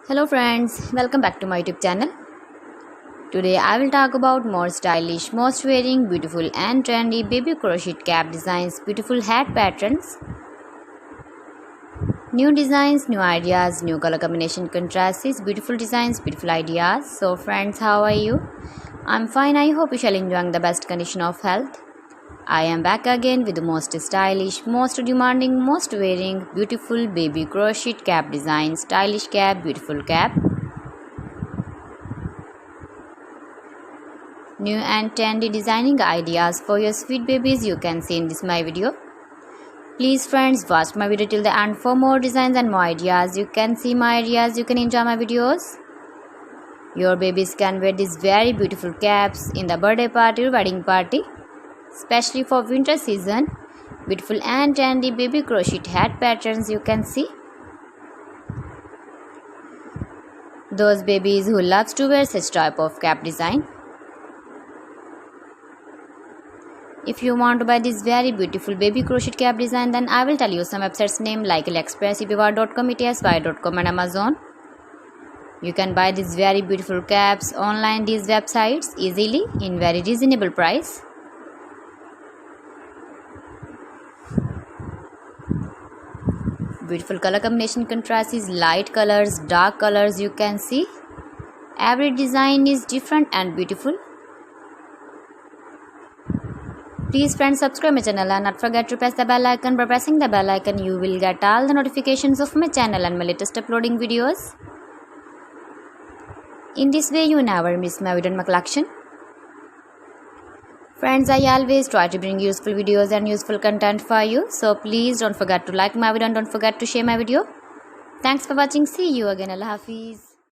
Hello friends, welcome back to my YouTube channel. Today I will talk about more stylish, most wearing, beautiful and trendy baby crochet cap designs, beautiful hat patterns, new designs, new ideas, new color combination contrasts, beautiful designs, beautiful ideas. So friends, how are you? I'm fine. I hope you shall enjoy the best condition of health. I am back again with the most stylish, most demanding, most wearing, beautiful baby crochet cap design, stylish cap, beautiful cap. New and trendy designing ideas for your sweet babies you can see in this my video. Please friends, watch my video till the end for more designs and more ideas. You can see my ideas, you can enjoy my videos. Your babies can wear these very beautiful caps in the birthday party or wedding party. Especially for winter season, beautiful and trendy baby crochet hat patterns you can see. Those babies who loves to wear such type of cap design. If you want to buy this very beautiful baby crochet cap design, then I will tell you some websites name like AliExpress, eBay.com, ETSY.com and Amazon. You can buy these very beautiful caps online these websites easily in very reasonable price. Beautiful color combination contrast is light colors, dark colors you can see. Every design is different and beautiful. Please friends, subscribe my channel and not forget to press the bell icon. By pressing the bell icon you will get all the notifications of my channel and my latest uploading videos. In this way you never miss my video and my collection. Friends, I always try to bring useful videos and useful content for you. So please don't forget to like my video and don't forget to share my video. Thanks for watching. See you again. Allah Hafiz.